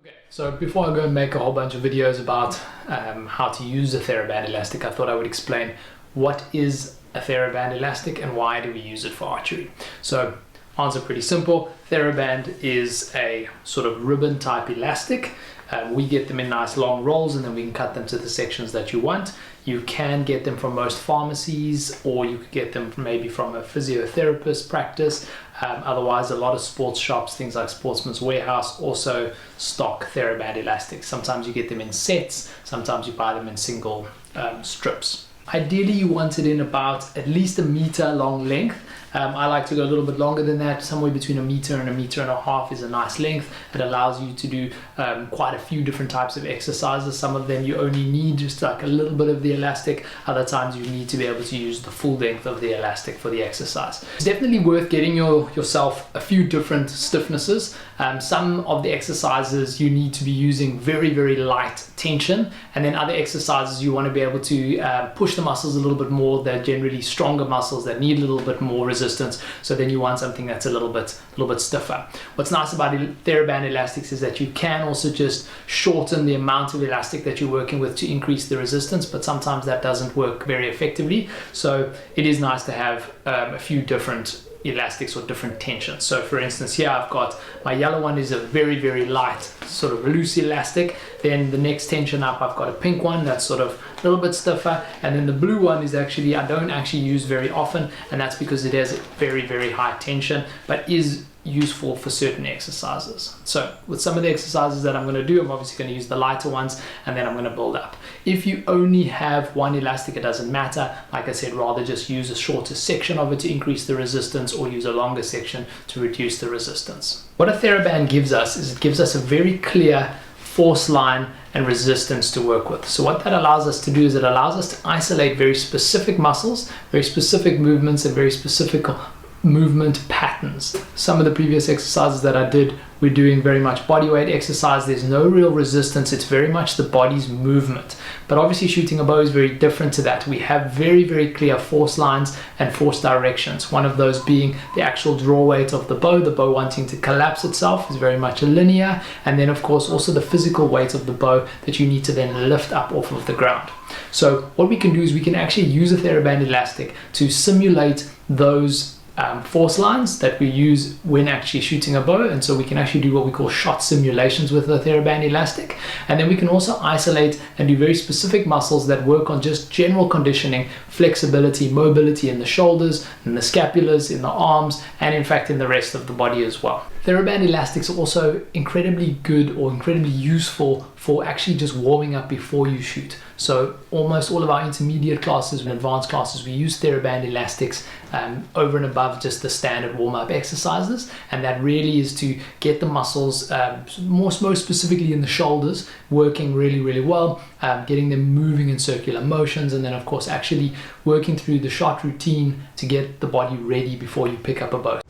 Okay, so before I go and make a whole bunch of videos about how to use a Theraband elastic, I thought I would explain what is a Theraband elastic and why do we use it for archery. So answer pretty simple. Theraband is a sort of ribbon type elastic. We get them in nice long rolls and then we can cut them to the sections that you want. You can get them from most pharmacies, or you could get them maybe from a physiotherapist practice. Otherwise, a lot of sports shops, things like Sportsman's Warehouse, also stock Theraband elastics. Sometimes you get them in sets, sometimes you buy them in single strips. Ideally, you want it in about at least a meter long length. I like to go a little bit longer than that. Somewhere between a meter and a half is a nice length. It allows you to do quite a few different types of exercises. Some of them you only need just like a little bit of the elastic. Other times you need to be able to use the full length of the elastic for the exercise. It's definitely worth getting yourself a few different stiffnesses. Some of the exercises you need to be using very, very light tension, and then other exercises you want to be able to push the muscles a little bit more. They're generally stronger muscles that need a little bit more resistance, so then you want something that's a little bit stiffer. What's nice about Theraband elastics is that you can also just shorten the amount of elastic that you're working with to increase the resistance, but sometimes that doesn't work very effectively. So it is nice to have a few different elastics or different tensions. So for instance, here I've got my yellow one is a very, very light sort of loose elastic. Then the next tension up, I've got a pink one that's sort of a little bit stiffer, and then the blue one is actually I don't actually use very often, and that's because it has very, very high tension but is useful for certain exercises. So with some of the exercises that I'm going to do, I'm obviously going to use the lighter ones and then I'm going to build up. If you only have one elastic, it doesn't matter. Like I said, rather just use a shorter section of it to increase the resistance, or use a longer section to reduce the resistance. What a Theraband gives us is it gives us a very clear force line and resistance to work with. So what that allows us to do is it allows us to isolate very specific muscles, very specific movements, and very specific movement patterns. Some of the previous exercises that I did, we're doing very much body weight exercise. There's no real resistance. It's very much the body's movement. But obviously shooting a bow is very different to that. We have very, very clear force lines and force directions. One of those being the actual draw weight of the bow wanting to collapse itself is very much linear. And then of course also the physical weight of the bow that you need to then lift up off of the ground. So what we can do is we can actually use a Theraband elastic to simulate those force lines that we use when actually shooting a bow, and so we can actually do what we call shot simulations with the Theraband elastic. And then we can also isolate and do very specific muscles that work on just general conditioning, flexibility, mobility in the shoulders, in the scapulars, in the arms, and in fact in the rest of the body as well. Theraband elastics are also incredibly good or incredibly useful for actually just warming up before you shoot. So almost all of our intermediate classes and advanced classes, we use Theraband elastics over and above just the standard warm-up exercises, and that really is to get the muscles, most specifically in the shoulders, working really, really well, getting them moving in circular motions, and then of course actually working through the shot routine to get the body ready before you pick up a bow.